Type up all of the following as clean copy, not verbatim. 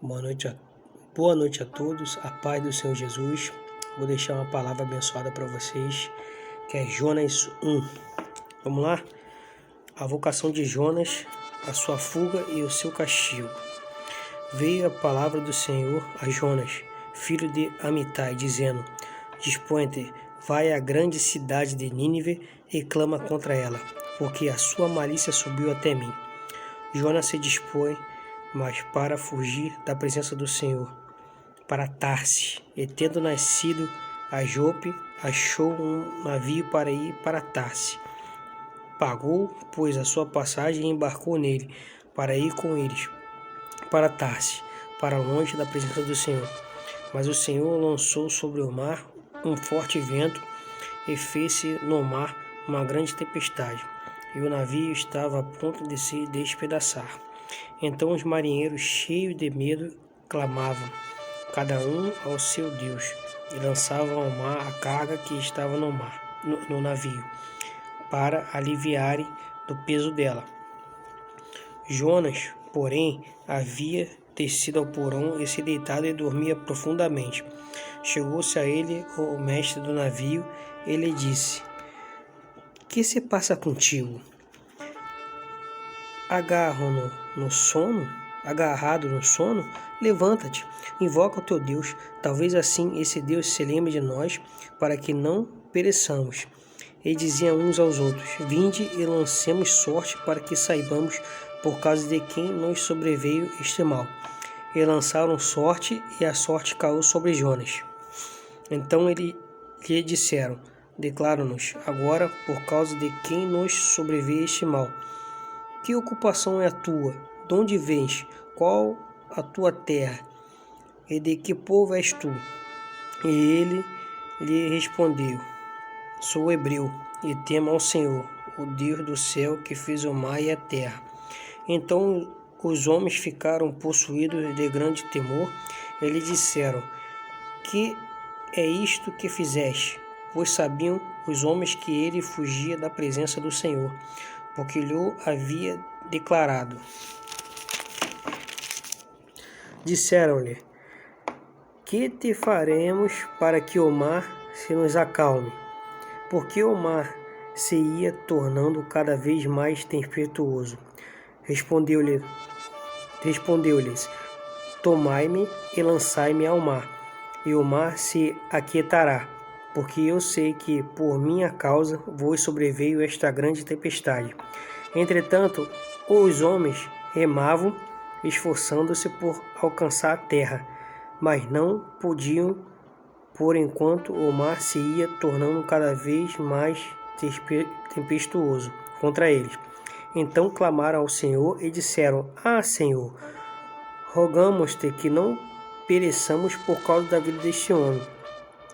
Boa noite boa noite a todos, a paz do Senhor Jesus. Vou deixar uma palavra abençoada para vocês, que é Jonas 1. Vamos lá? A vocação de Jonas, a sua fuga e o seu castigo. Veio a palavra do Senhor a Jonas, filho de Amitai, dizendo: Dispõe-te, vai à grande cidade de Nínive e clama contra ela, porque a sua malícia subiu até mim. Jonas se dispõe, mas para fugir da presença do Senhor, para Tarsis, e tendo nascido a Jope, achou um navio para ir para Tarsis. Pagou, pois, a sua passagem e embarcou nele, para ir com eles para Tarsis, para longe da presença do Senhor. Mas o Senhor lançou sobre o mar um forte vento e fez-se no mar uma grande tempestade, e o navio estava a ponto de se despedaçar. Então os marinheiros, cheios de medo, clamavam, cada um ao seu Deus, e lançavam ao mar a carga que estava no navio, para aliviarem do peso dela. Jonas, porém, havia descido ao porão e se deitado e dormia profundamente. Chegou-se a ele o mestre do navio e lhe disse: Que se passa contigo? Agarrado no sono, levanta-te, invoca o teu Deus, talvez assim esse Deus se lembre de nós, para que não pereçamos. E diziam uns aos outros: Vinde e lancemos sorte, para que saibamos por causa de quem nos sobreveio este mal. E lançaram sorte, e a sorte caiu sobre Jonas. Então lhe disseram: Declara-nos agora por causa de quem nos sobreveio este mal. Que ocupação é a tua? De onde vens? Qual a tua terra? E de que povo és tu? E ele lhe respondeu: Sou hebreu, e temo ao Senhor, o Deus do céu, que fez o mar e a terra. Então os homens ficaram possuídos de grande temor, e lhe disseram: Que é isto que fizeste? Pois sabiam os homens que ele fugia da presença do Senhor, porque lhe havia declarado. Disseram-lhe: Que te faremos para que o mar se nos acalme? Porque o mar se ia tornando cada vez mais tempestuoso. Respondeu-lhes: Tomai-me e lançai-me ao mar, e o mar se aquietará, porque eu sei que por minha causa vos sobreveio esta grande tempestade. Entretanto, os homens remavam, esforçando-se por alcançar a terra, mas não podiam, por enquanto o mar se ia tornando cada vez mais tempestuoso contra eles. Então clamaram ao Senhor e disseram: Senhor, rogamos-te que não pereçamos por causa da vida deste homem,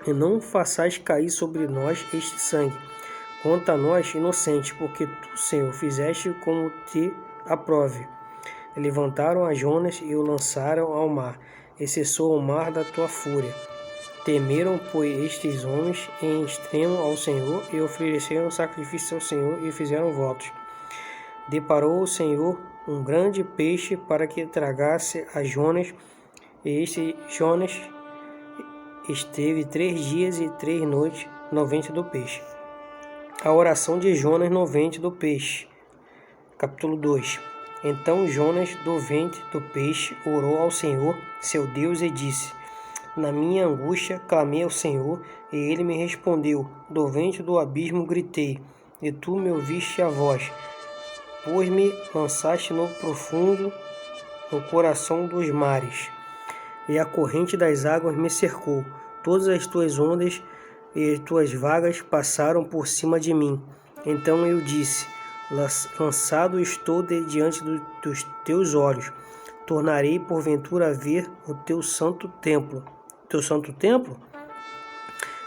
e não façais cair sobre nós este sangue, quanto a nós inocentes, porque tu, Senhor, fizeste como te aprove. Levantaram a Jonas e o lançaram ao mar, e cessou o mar da tua fúria. Temeram, pois, estes homens em extremo ao Senhor, e ofereceram sacrifício ao Senhor, e fizeram votos. Deparou o Senhor um grande peixe para que tragasse a Jonas, e este Jonas esteve 3 dias e 3 noites no ventre do peixe. A oração de Jonas no ventre do peixe. Capítulo 2. Então Jonas, do ventre do peixe, orou ao Senhor, seu Deus, e disse: Na minha angústia clamei ao Senhor, e ele me respondeu. Do ventre do abismo gritei, e tu me ouviste a voz, pois me lançaste no profundo, no coração dos mares, e a corrente das águas me cercou. Todas as tuas ondas e tuas vagas passaram por cima de mim. Então eu disse: Lançado estou diante dos teus olhos. Tornarei porventura a ver o teu santo templo. Teu santo templo?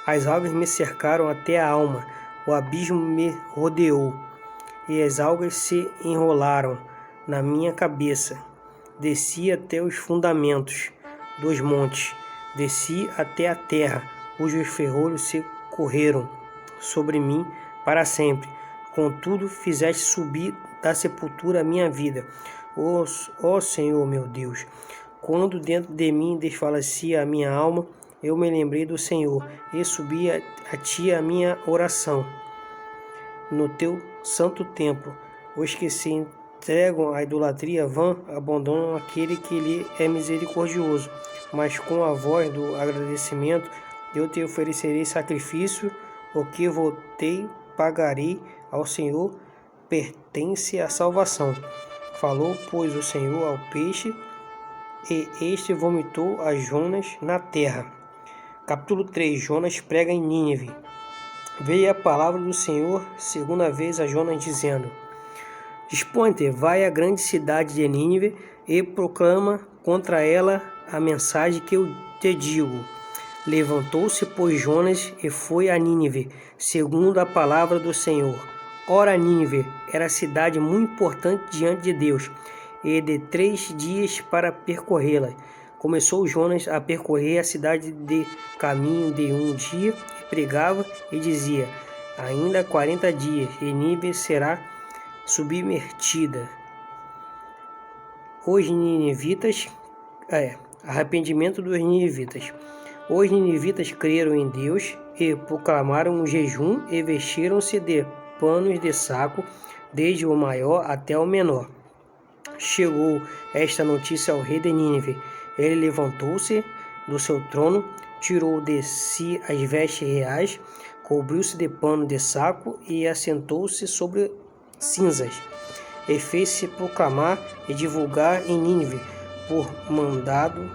As águas me cercaram até a alma, o abismo me rodeou, e as algas se enrolaram na minha cabeça. Desci até os fundamentos dos montes, desci até a terra, cujos ferrolhos se correram sobre mim para sempre. Contudo, fizeste subir da sepultura a minha vida. Ó Senhor meu Deus, Quando dentro de mim desfalecia a minha alma, eu me lembrei do Senhor e subi a ti a minha oração. No teu santo templo, os que se entregam à idolatria vã abandonam aquele que lhe é misericordioso. Mas com a voz do agradecimento eu te oferecerei sacrifício, o que votei pagarei ao Senhor, pertence à salvação. Falou, pois, o Senhor ao peixe, e este vomitou a Jonas na terra. Capítulo 3. Jonas prega em Nínive. Veio a palavra do Senhor segunda vez a Jonas, dizendo: Dispõe-te, vai à grande cidade de Nínive e proclama contra ela a mensagem que eu te digo. Levantou-se, pois, Jonas e foi a Nínive, segundo a palavra do Senhor. Ora, Nínive era cidade muito importante diante de Deus, e de 3 dias para percorrê-la. Começou Jonas a percorrer a cidade de caminho de um dia, e pregava e dizia: ainda 40 dias, e Nínive será submergida. Os ninivitas, arrependimento dos ninivitas. Os ninivitas creram em Deus e proclamaram um jejum e vestiram-se de panos de saco, desde o maior até o menor. Chegou esta notícia ao rei de Nínive. Ele levantou-se do seu trono, tirou de si as vestes reais, cobriu-se de pano de saco e assentou-se sobre cinzas. E fez-se proclamar e divulgar em Nínive, por mandado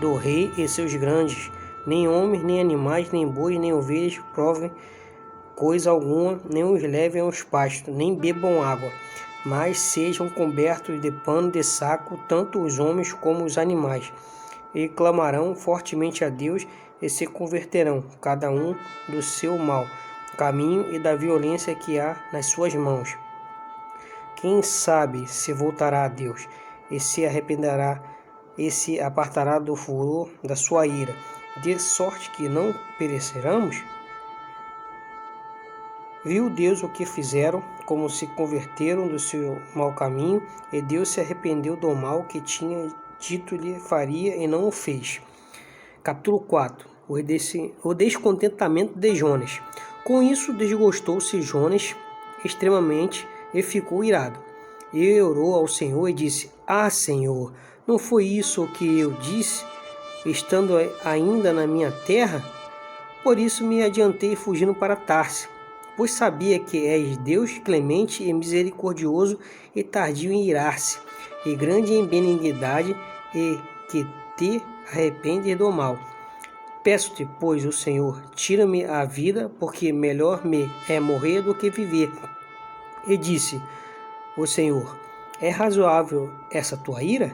do rei e seus grandes: nem homens, nem animais, nem bois, nem ovelhas provem coisa alguma, nem os levem aos pastos, nem bebam água, mas sejam cobertos de pano de saco, tanto os homens como os animais, e clamarão fortemente a Deus e se converterão, cada um do seu mau caminho e da violência que há nas suas mãos. Quem sabe se voltará a Deus e se arrependerá e se apartará do furor da sua ira, de sorte que não pereceramos? Viu Deus o que fizeram, como se converteram do seu mau caminho, e Deus se arrependeu do mal que tinha dito lhe faria e não o fez. Capítulo 4. O descontentamento de Jonas. Com isso desgostou-se Jonas extremamente e ficou irado. E orou ao Senhor e disse: Ah, Senhor, não foi isso o que eu disse, estando ainda na minha terra? Por isso me adiantei fugindo para Tarse, pois sabia que és Deus clemente e misericordioso e tardio em irar-se, e grande em benignidade, e que te arrependes do mal. Peço-te, pois, o Senhor, tira-me a vida, porque melhor me é morrer do que viver. E disse o Senhor: é razoável essa tua ira?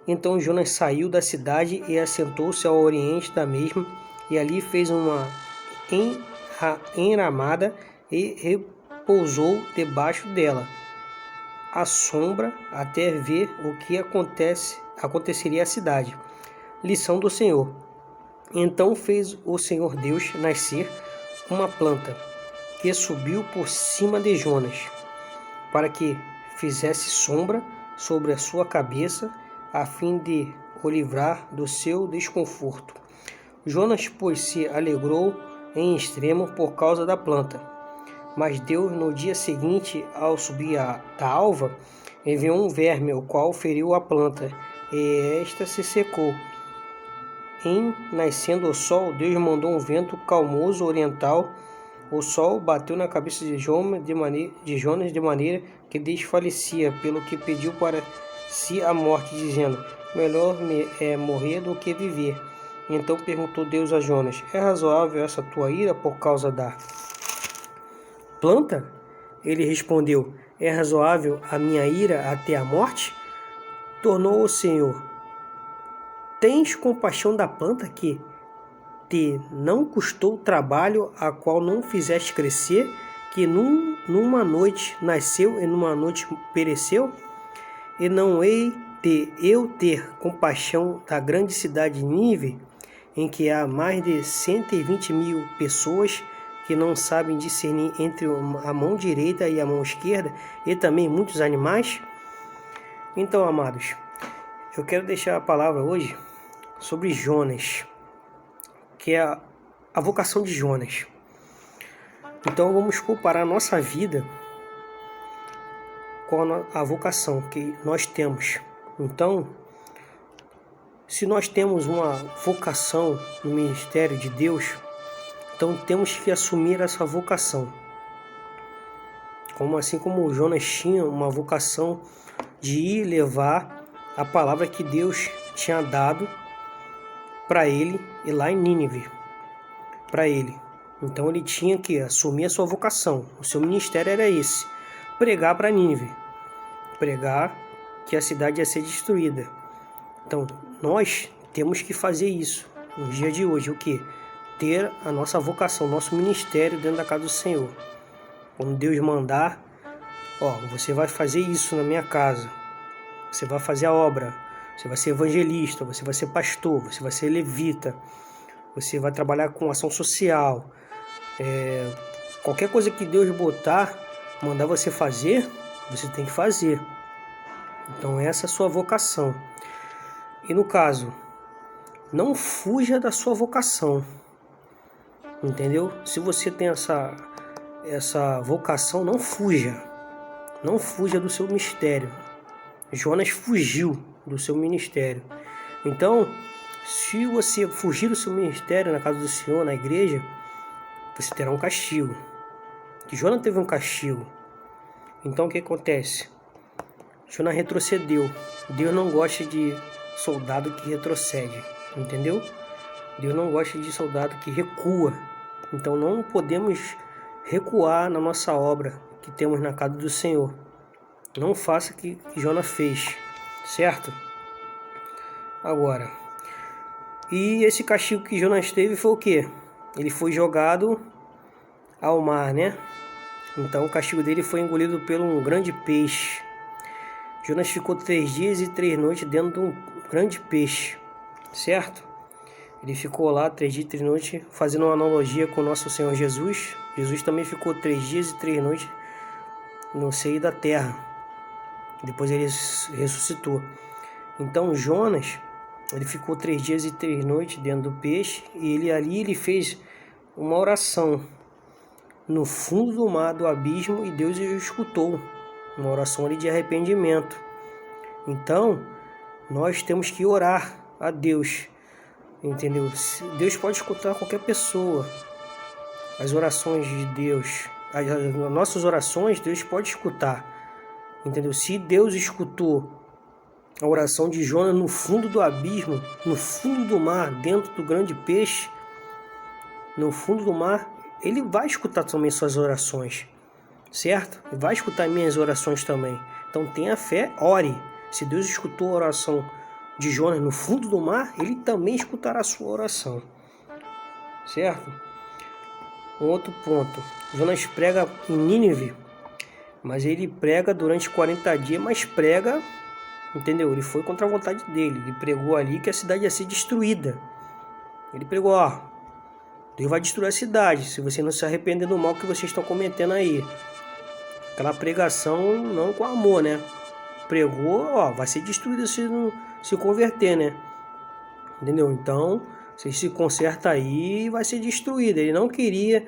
Então Jonas saiu da cidade e assentou-se ao oriente da mesma, e ali fez uma enramada e repousou debaixo dela, à sombra, até ver o que aconteceria à cidade. Lição do Senhor. Então fez o Senhor Deus nascer uma planta, que subiu por cima de Jonas, para que fizesse sombra sobre a sua cabeça, a fim de o livrar do seu desconforto. Jonas, pois, se alegrou em extremo por causa da planta. Mas Deus, no dia seguinte, ao subir da alva, enviou um verme, o qual feriu a planta, e esta se secou. Em nascendo o sol, Deus mandou um vento calmoso oriental. O sol bateu na cabeça de Jonas de maneira que desfalecia, pelo que pediu para si a morte, dizendo: melhor me é morrer do que viver. Então perguntou Deus a Jonas: é razoável essa tua ira por causa da planta? Ele respondeu: é razoável a minha ira até a morte? Tornou o Senhor: tens compaixão da planta que te não custou trabalho, a qual não fizeste crescer, que numa noite nasceu e numa noite pereceu? E não hei de eu ter compaixão da grande cidade de Nínive, em que há mais de 120.000 pessoas que não sabem discernir entre a mão direita e a mão esquerda, e também muitos animais? Então, amados, Eu quero deixar a palavra hoje sobre Jonas, que é a vocação de Jonas. Então vamos comparar a nossa vida com a vocação que nós temos. Então, se nós temos uma vocação no ministério de Deus, então temos que assumir essa vocação. Assim como Jonas tinha uma vocação de ir levar a palavra que Deus tinha dado para ele e lá em Nínive, para ele. Então ele tinha que assumir a sua vocação. O seu ministério era esse: pregar para Nínive, pregar que a cidade ia ser destruída. Então nós temos que fazer isso no dia de hoje. O que? Ter a nossa vocação, nosso ministério dentro da casa do Senhor. Quando Deus mandar, você vai fazer isso na minha casa, você vai fazer a obra, você vai ser evangelista, você vai ser pastor, você vai ser levita, você vai trabalhar com ação social, qualquer coisa que Deus mandar você fazer, você tem que fazer. Então essa é a sua vocação. E no caso, não fuja da sua vocação, entendeu? Se você tem essa vocação, não fuja do seu ministério. Jonas fugiu do seu ministério. Então, se você fugir do seu ministério na casa do Senhor, na igreja, você terá um castigo. Que Jonas teve um castigo. Então o que acontece? Jonas retrocedeu. Deus não gosta de soldado que retrocede, entendeu? Deus não gosta de soldado que recua. Então não podemos recuar na nossa obra que temos na casa do Senhor. Não faça o que Jonas fez, certo? Agora, e esse castigo que Jonas teve foi o quê? Ele foi jogado ao mar, né? Então o castigo dele foi engolido por um grande peixe. Jonas ficou 3 dias e 3 noites dentro de um grande peixe, certo? Ele ficou lá 3 dias e 3 noites, fazendo uma analogia com o nosso Senhor Jesus. Jesus também ficou 3 dias e 3 noites no seio da terra. Depois ele ressuscitou. Então Jonas, ele ficou 3 dias e 3 noites dentro do peixe, e ele fez uma oração no fundo do mar, do abismo, e Deus o escutou. Uma oração ali de arrependimento. Então nós temos que orar a Deus, entendeu? Deus pode escutar qualquer pessoa. As orações de Deus, as nossas orações, Deus pode escutar. Entendeu? Se Deus escutou a oração de Jonas no fundo do abismo, no fundo do mar, dentro do grande peixe, no fundo do mar, Ele vai escutar também suas orações, certo? Ele vai escutar minhas orações também. Então tenha fé, ore. Se Deus escutou a oração de Jonas no fundo do mar, Ele também escutará a sua oração, certo? Um outro ponto: Jonas prega em Nínive, mas ele prega durante 40 dias, mas prega, entendeu? Ele foi contra a vontade dele. Ele pregou ali que a cidade ia ser destruída. Ele pregou, Deus vai destruir a cidade, se você não se arrepender do mal que vocês estão cometendo aí. Aquela pregação não com amor, né? Pregou, vai ser destruída se não se converter, né? Entendeu? Então, vocês se consertam aí e vai ser destruída. Ele não queria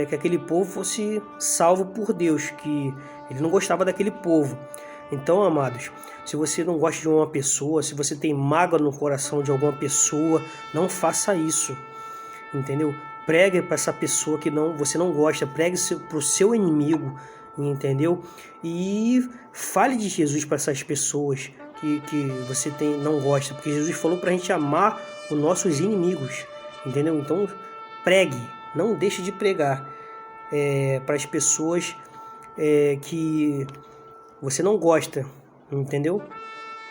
que aquele povo fosse salvo por Deus, que ele não gostava daquele povo. Então, amados, se você não gosta de uma pessoa, se você tem mágoa no coração de alguma pessoa, não faça isso, entendeu? Pregue para essa pessoa que você não gosta, pregue para o seu inimigo, entendeu? E fale de Jesus para essas pessoas que você não gosta, porque Jesus falou para a gente amar os nossos inimigos, entendeu? Então, pregue. Não deixe de pregar para as pessoas que você não gosta, entendeu?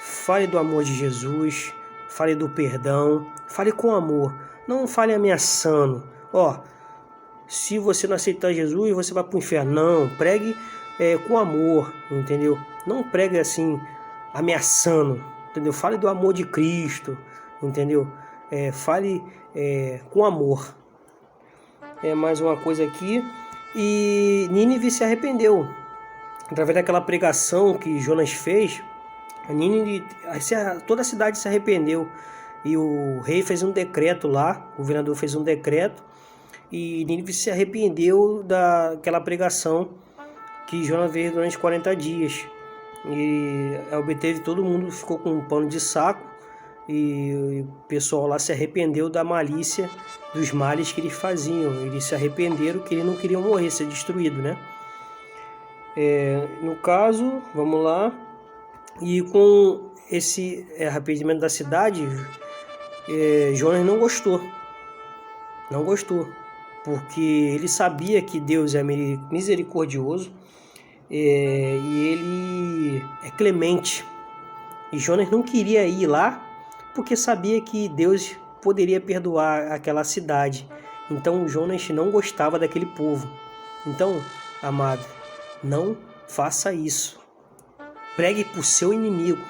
Fale do amor de Jesus, fale do perdão, fale com amor, não fale ameaçando. Se você não aceitar Jesus, você vai para o inferno. Não, pregue com amor, entendeu? Não pregue assim, ameaçando, entendeu? Fale do amor de Cristo, entendeu? Fale com amor. Mais uma coisa aqui, e Nínive se arrependeu através daquela pregação que Jonas fez. Toda a cidade se arrependeu. E o rei fez um decreto lá, o governador fez um decreto, e Nínive se arrependeu daquela pregação que Jonas fez durante 40 dias. E obteve, todo mundo ficou com um pano de saco, e o pessoal lá se arrependeu da malícia, dos males que eles faziam. Eles se arrependeram que eles não queriam morrer, ser destruído, né? No caso, vamos lá, e com esse arrependimento da cidade, Jonas não gostou, porque ele sabia que Deus é misericordioso, e ele é clemente. E Jonas não queria ir lá porque sabia que Deus poderia perdoar aquela cidade. Então Jonas não gostava daquele povo. Então, amado, não faça isso. Pregue para o seu inimigo.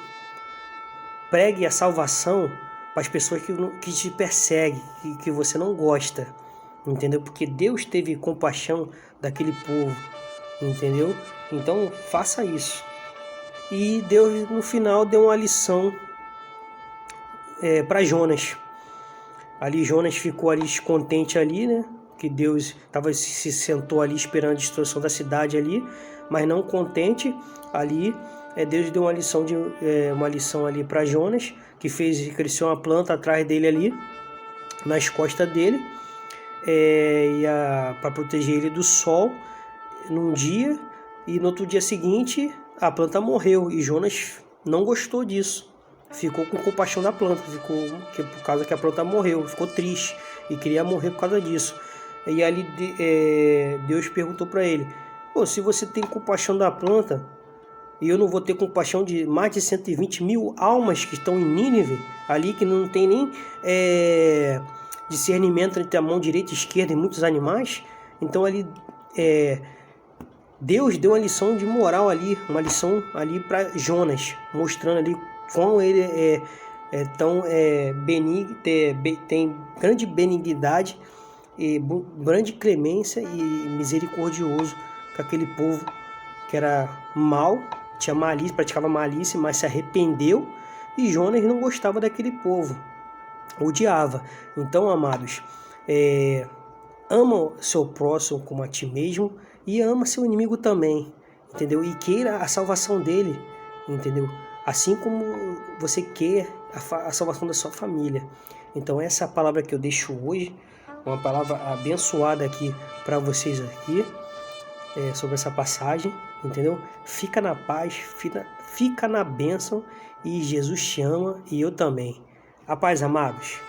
Pregue a salvação para as pessoas que te perseguem, que você não gosta. Entendeu? Porque Deus teve compaixão daquele povo. Entendeu? Então faça isso. E Deus no final deu uma lição para Jonas. Ali Jonas ficou ali descontente ali, né? Que Deus se sentou ali esperando a destruição da cidade ali, mas não contente ali. Deus deu uma lição ali para Jonas, que fez crescer uma planta atrás dele ali, nas costas dele, para proteger ele do sol num dia, e no outro dia seguinte a planta morreu, e Jonas não gostou disso. Ficou com compaixão da planta, por causa que a planta morreu, ficou triste e queria morrer por causa disso. E ali Deus perguntou para ele: se você tem compaixão da planta, e eu não vou ter compaixão de mais de 120 mil almas que estão em Nínive, ali que não tem nem discernimento entre a mão direita e esquerda e muitos animais? Então ali Deus deu uma lição de moral ali, uma lição ali para Jonas, mostrando ali como ele tem grande benignidade, e grande clemência e misericordioso com aquele povo que era mau, tinha malícia, praticava malícia, mas se arrependeu. E Jonas não gostava daquele povo, odiava. Então, amados, ama seu próximo como a ti mesmo, e ama seu inimigo também, entendeu? E queira a salvação dele, entendeu? Assim como você quer a salvação da sua família. Então essa é a palavra que eu deixo hoje, uma palavra abençoada aqui para vocês aqui, sobre essa passagem, entendeu? Fica na paz, fica na bênção, e Jesus te ama e eu também. A paz, amados.